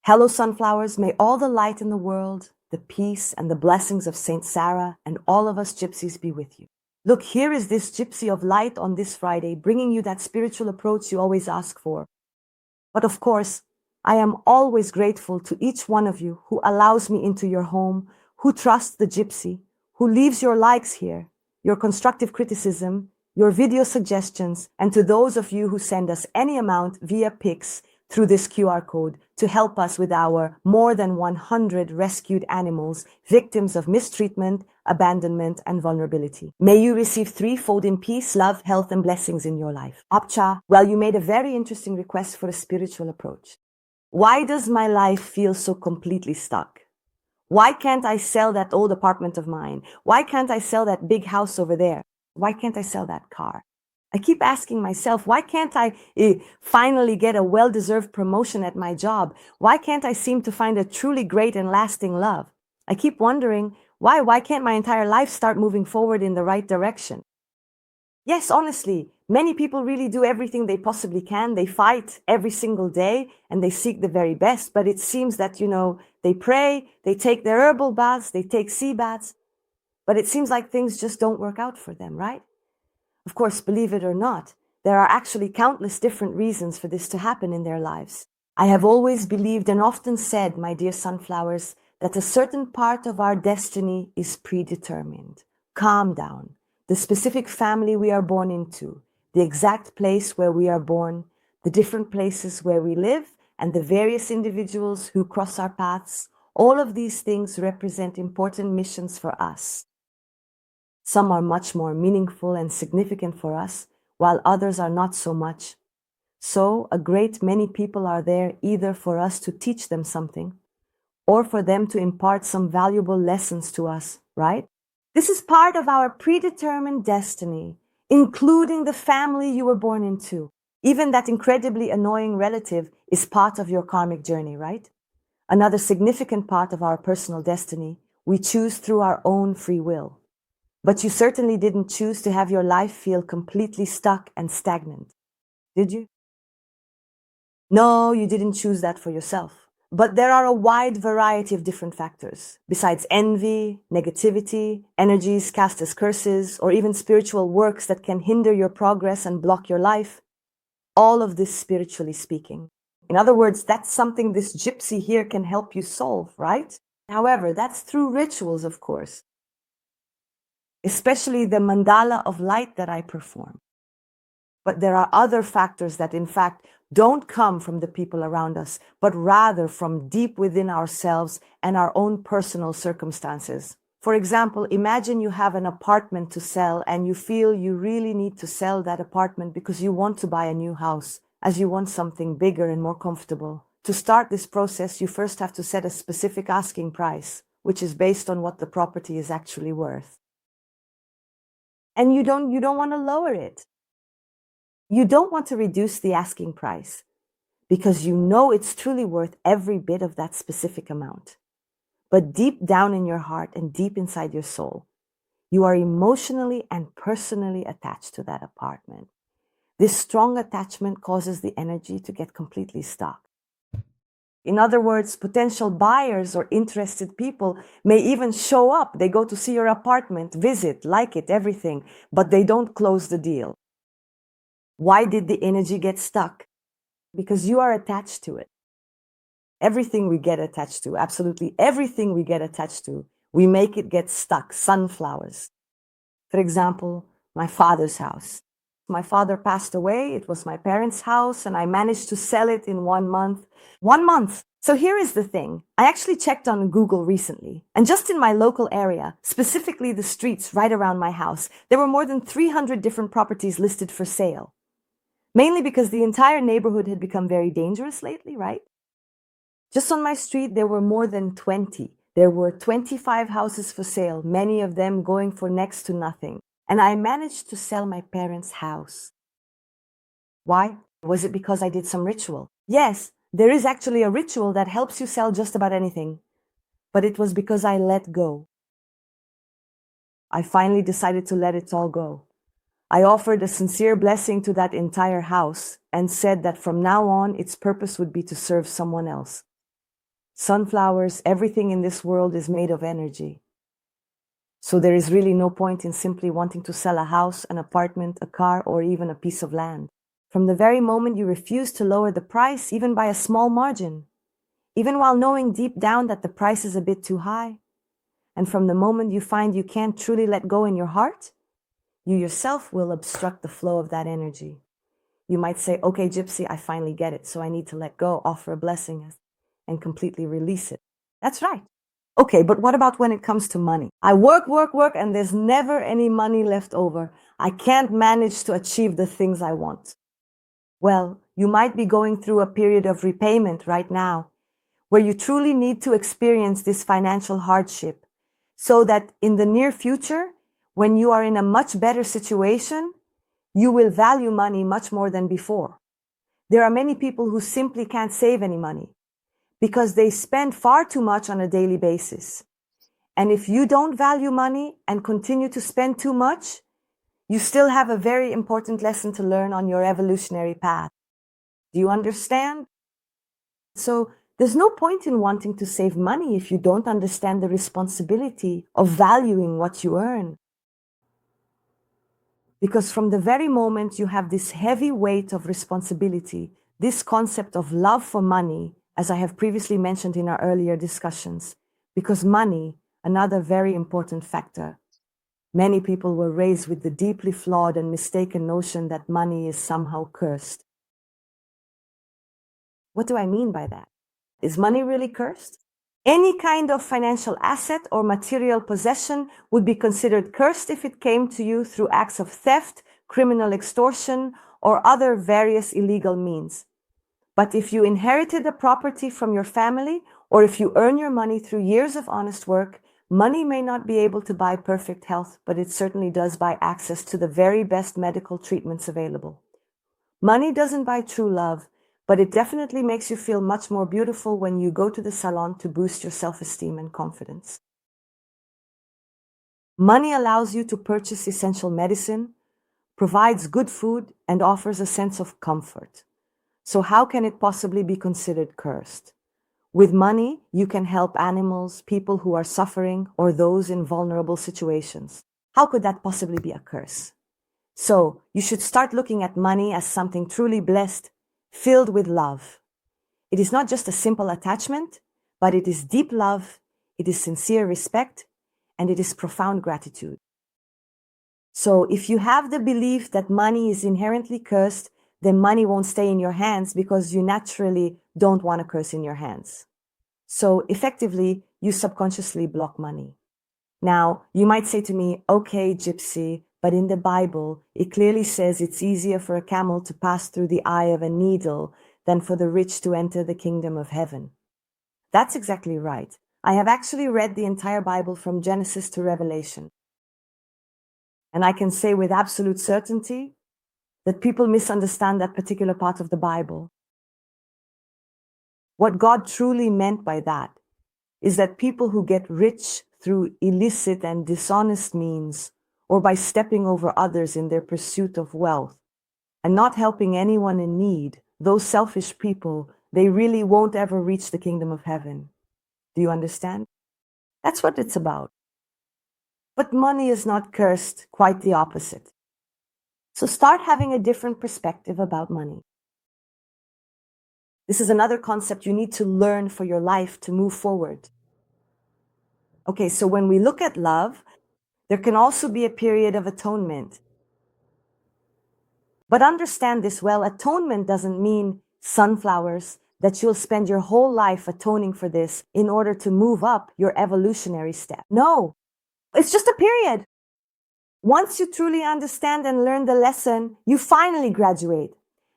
Hello, sunflowers. May all the light in the world, the peace and the blessings of Saint Sarah and all of us gypsies be with you. Look, here is this gypsy of light on this Friday, bringing you that spiritual approach you always ask for. But of course, I am always grateful to each one of you who allows me into your home, who trusts the gypsy, who leaves your likes here, your constructive criticism, your video suggestions, and to those of you who send us any amount via Pix through this QR code to help us with our more than 100 rescued animals, victims of mistreatment, abandonment, and vulnerability. May you receive threefold in peace, love, health, and blessings in your life. Apcha, well, you made a very interesting request for a spiritual approach. Why does my life feel so completely stuck? Why can't I sell that old apartment of mine? Why can't I sell that big house over there? Why can't I sell that car? I keep asking myself, why can't I finally get a well-deserved promotion at my job? Why can't I seem to find a truly great and lasting love? I keep wondering, why can't my entire life start moving forward in the right direction? Yes, honestly, many people really do everything they possibly can. They fight every single day and they seek the very best. But it seems that, they pray, they take their herbal baths, they take sea baths. But it seems like things just don't work out for them, right? Of course, believe it or not, there are actually countless different reasons for this to happen in their lives. I have always believed and often said, my dear sunflowers, that a certain part of our destiny is predetermined. Calm down. The specific family we are born into, the exact place where we are born, the different places where we live, and the various individuals who cross our paths, all of these things represent important missions for us. Some are much more meaningful and significant for us, while others are not so much. So, a great many people are there either for us to teach them something, or for them to impart some valuable lessons to us, right? This is part of our predetermined destiny, including the family you were born into. Even that incredibly annoying relative is part of your karmic journey, right? Another significant part of our personal destiny we choose through our own free will. But you certainly didn't choose to have your life feel completely stuck and stagnant, did you? No, you didn't choose that for yourself. But there are a wide variety of different factors. Besides envy, negativity, energies cast as curses, or even spiritual works that can hinder your progress and block your life. All of this spiritually speaking. In other words, that's something this gypsy here can help you solve, right? However, that's through rituals, of course. Especially the mandala of light that I perform. But there are other factors that, in fact, don't come from the people around us, but rather from deep within ourselves and our own personal circumstances. For example, imagine you have an apartment to sell and you feel you really need to sell that apartment because you want to buy a new house, as you want something bigger and more comfortable. To start this process, you first have to set a specific asking price, which is based on what the property is actually worth. And you don't want to lower it. You don't want to reduce the asking price because you know it's truly worth every bit of that specific amount. But deep down in your heart and deep inside your soul, you are emotionally and personally attached to that apartment. This strong attachment causes the energy to get completely stuck. In other words, potential buyers or interested people may even show up. They go to see your apartment, visit, like it, everything, but they don't close the deal. Why did the energy get stuck? Because you are attached to it. Everything we get attached to, absolutely everything we get attached to, we make it get stuck. Sunflowers. For example, my father's house. My father passed away. It was my parents' house, and I managed to sell it in 1 month. 1 month. So here is the thing. I actually checked on Google recently, and just in my local area, specifically the streets right around my house, there were more than 300 different properties listed for sale. Mainly because the entire neighborhood had become very dangerous lately, right? Just on my street, there were more than 20. There were 25 houses for sale, many of them going for next to nothing. And I managed to sell my parents' house. Why? Was it because I did some ritual? Yes, there is actually a ritual that helps you sell just about anything. But it was because I let go. I finally decided to let it all go. I offered a sincere blessing to that entire house and said that from now on, its purpose would be to serve someone else. Sunflowers, everything in this world is made of energy. So there is really no point in simply wanting to sell a house, an apartment, a car, or even a piece of land. From the very moment you refuse to lower the price, even by a small margin, even while knowing deep down that the price is a bit too high, and from the moment you find you can't truly let go in your heart, you yourself will obstruct the flow of that energy. You might say, okay, Gypsy, I finally get it, so I need to let go, offer a blessing, and completely release it. That's right. Okay, but what about when it comes to money? I work, and there's never any money left over. I can't manage to achieve the things I want. Well, you might be going through a period of repayment right now, where you truly need to experience this financial hardship, so that in the near future, when you are in a much better situation, you will value money much more than before. There are many people who simply can't save any money because they spend far too much on a daily basis. And if you don't value money and continue to spend too much, you still have a very important lesson to learn on your evolutionary path. Do you understand? So there's no point in wanting to save money if you don't understand the responsibility of valuing what you earn. Because from the very moment you have this heavy weight of responsibility, this concept of love for money, as I have previously mentioned in our earlier discussions, because money, another very important factor. Many people were raised with the deeply flawed and mistaken notion that money is somehow cursed. What do I mean by that? Is money really cursed? Any kind of financial asset or material possession would be considered cursed if it came to you through acts of theft, criminal extortion, or other various illegal means. But if you inherited a property from your family, or if you earn your money through years of honest work, money may not be able to buy perfect health, but it certainly does buy access to the very best medical treatments available. Money doesn't buy true love, but it definitely makes you feel much more beautiful when you go to the salon to boost your self-esteem and confidence. Money allows you to purchase essential medicine, provides good food, and offers a sense of comfort. So how can it possibly be considered cursed? With money, you can help animals, people who are suffering, or those in vulnerable situations. How could that possibly be a curse? So you should start looking at money as something truly blessed, filled with love. It is not just a simple attachment, but it is deep love, it is sincere respect, and it is profound gratitude. So if you have the belief that money is inherently cursed, then money won't stay in your hands because you naturally don't want a curse in your hands. So effectively, you subconsciously block money. Now, you might say to me, okay, Gypsy, but in the Bible, it clearly says it's easier for a camel to pass through the eye of a needle than for the rich to enter the kingdom of heaven. That's exactly right. I have actually read the entire Bible from Genesis to Revelation. And I can say with absolute certainty that people misunderstand that particular part of the Bible. What God truly meant by that is that people who get rich through illicit and dishonest means, or by stepping over others in their pursuit of wealth, and not helping anyone in need, those selfish people, they really won't ever reach the kingdom of heaven. Do you understand? That's what it's about. But money is not cursed, quite the opposite. So start having a different perspective about money. This is another concept you need to learn for your life to move forward. Okay, so when we look at love, there can also be a period of atonement. But understand this well, atonement doesn't mean sunflowers, that you'll spend your whole life atoning for this in order to move up your evolutionary step. No, it's just a period. Once you truly understand and learn the lesson, you finally graduate.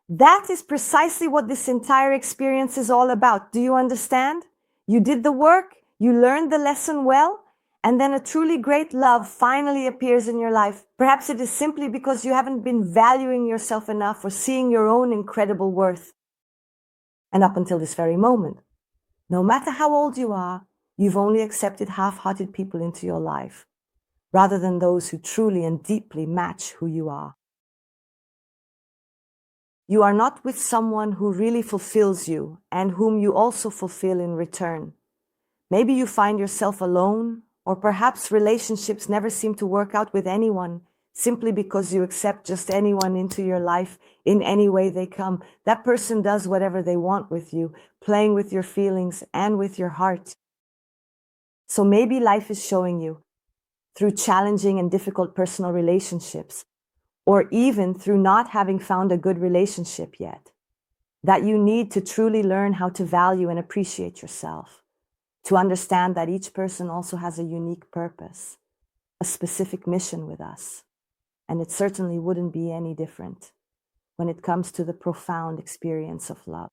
That is precisely what this entire experience is all about. Do you understand? You did the work, you learned the lesson well, and then a truly great love finally appears in your life. Perhaps it is simply because you haven't been valuing yourself enough or seeing your own incredible worth. And up until this very moment, no matter how old you are, you've only accepted half-hearted people into your life, rather than those who truly and deeply match who you are. You are not with someone who really fulfills you and whom you also fulfill in return. Maybe you find yourself alone, or perhaps relationships never seem to work out with anyone simply because you accept just anyone into your life in any way they come. That person does whatever they want with you, playing with your feelings and with your heart. So maybe life is showing you, through challenging and difficult personal relationships, or even through not having found a good relationship yet, that you need to truly learn how to value and appreciate yourself, to understand that each person also has a unique purpose, a specific mission with us, and it certainly wouldn't be any different when it comes to the profound experience of love.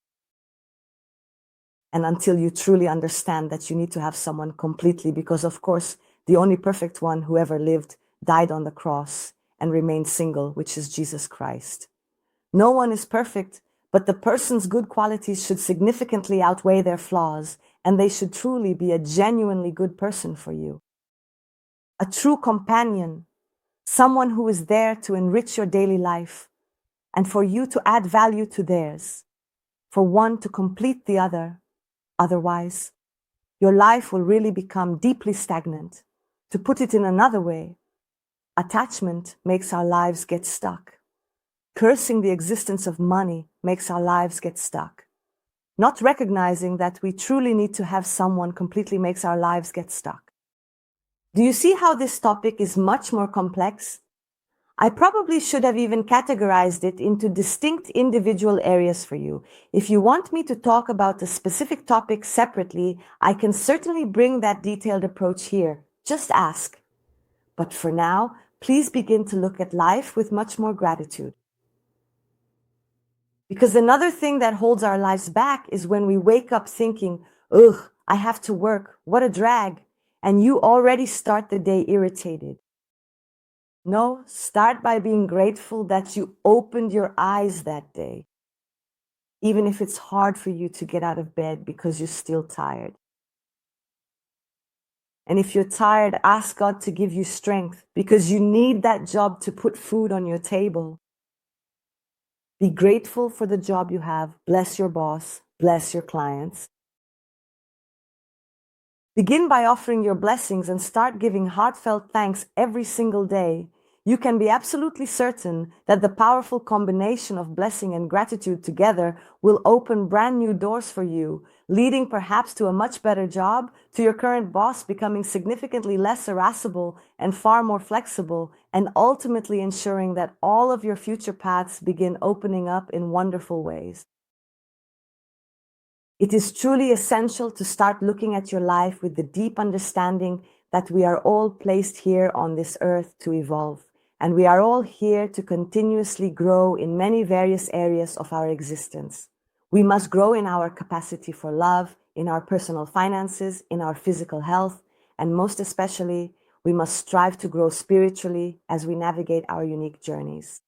And until you truly understand that you need to have someone completely, because of course, the only perfect one who ever lived died on the cross and remained single, which is Jesus Christ. No one is perfect, but the person's good qualities should significantly outweigh their flaws, and they should truly be a genuinely good person for you. A true companion, someone who is there to enrich your daily life and for you to add value to theirs, for one to complete the other. Otherwise, your life will really become deeply stagnant. To put it in another way, attachment makes our lives get stuck. Cursing the existence of money makes our lives get stuck. Not recognizing that we truly need to have someone completely makes our lives get stuck. Do you see how this topic is much more complex? I probably should have even categorized it into distinct individual areas for you. If you want me to talk about a specific topic separately, I can certainly bring that detailed approach here. Just ask. But for now, please begin to look at life with much more gratitude. Because another thing that holds our lives back is when we wake up thinking, ugh, I have to work, what a drag, and you already start the day irritated. No, start by being grateful that you opened your eyes that day, even if it's hard for you to get out of bed because you're still tired. And if you're tired, ask God to give you strength because you need that job to put food on your table. Be grateful for the job you have. Bless your boss. Bless your clients. Begin by offering your blessings and start giving heartfelt thanks every single day. You can be absolutely certain that the powerful combination of blessing and gratitude together will open brand new doors for you, leading perhaps to a much better job, to your current boss becoming significantly less irascible and far more flexible, and ultimately ensuring that all of your future paths begin opening up in wonderful ways. It is truly essential to start looking at your life with the deep understanding that we are all placed here on this earth to evolve, and we are all here to continuously grow in many various areas of our existence. We must grow in our capacity for love, in our personal finances, in our physical health, and most especially, we must strive to grow spiritually as we navigate our unique journeys.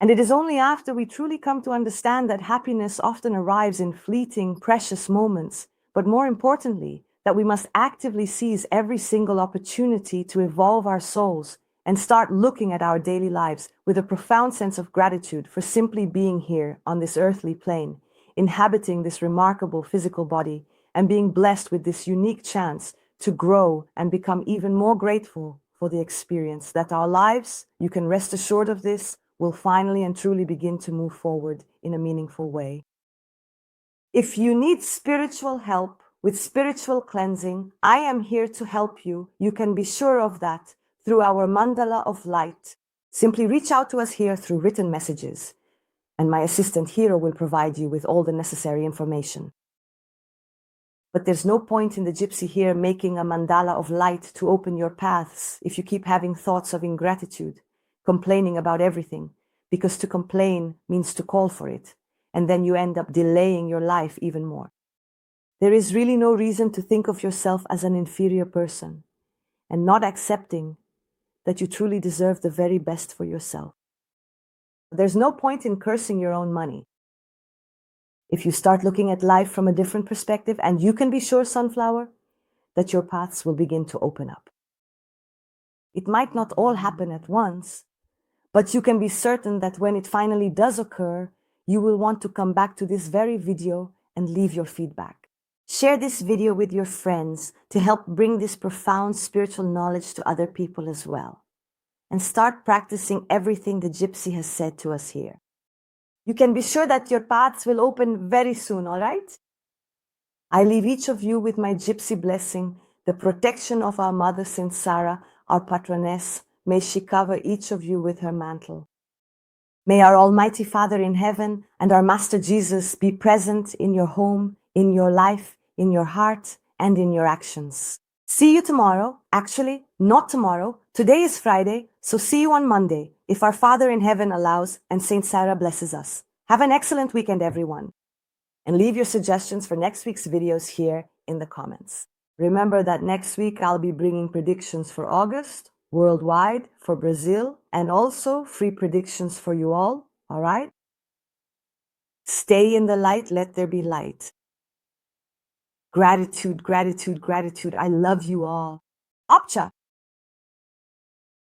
And it is only after we truly come to understand that happiness often arrives in fleeting, precious moments, but more importantly, that we must actively seize every single opportunity to evolve our souls and start looking at our daily lives with a profound sense of gratitude for simply being here on this earthly plane, inhabiting this remarkable physical body, and being blessed with this unique chance to grow and become even more grateful for the experience that our lives, you can rest assured of this, will finally and truly begin to move forward in a meaningful way. If you need spiritual help with spiritual cleansing, I am here to help you. You can be sure of that through our mandala of light. Simply reach out to us here through written messages, and my assistant Hero will provide you with all the necessary information. But there's no point in the gypsy here making a mandala of light to open your paths if you keep having thoughts of ingratitude, complaining about everything, because to complain means to call for it, and then you end up delaying your life even more. There is really no reason to think of yourself as an inferior person and not accepting that you truly deserve the very best for yourself. There's no point in cursing your own money. If you start looking at life from a different perspective, and you can be sure, Sunflower, that your paths will begin to open up. It might not all happen at once, But you can be certain that when it finally does occur, you will want to come back to this very video and leave your feedback. Share this video with your friends to help bring this profound spiritual knowledge to other people as well. And start practicing everything the Gypsy has said to us here. You can be sure that your paths will open very soon, all right? I leave each of you with my Gypsy blessing, the protection of our Mother Saint Sarah, our patroness. May she cover each of you with her mantle. May our Almighty Father in heaven and our Master Jesus be present in your home, in your life, in your heart, and in your actions. See you tomorrow. Actually, not tomorrow. Today is Friday, so see you on Monday, if our Father in heaven allows and Saint Sarah blesses us. Have an excellent weekend, everyone. And leave your suggestions for next week's videos here in the comments. Remember that next week I'll be bringing predictions for August, worldwide, for Brazil, and also free predictions for you all right? Stay in the light, let there be light. Gratitude, gratitude, gratitude. I love you all. Apcha!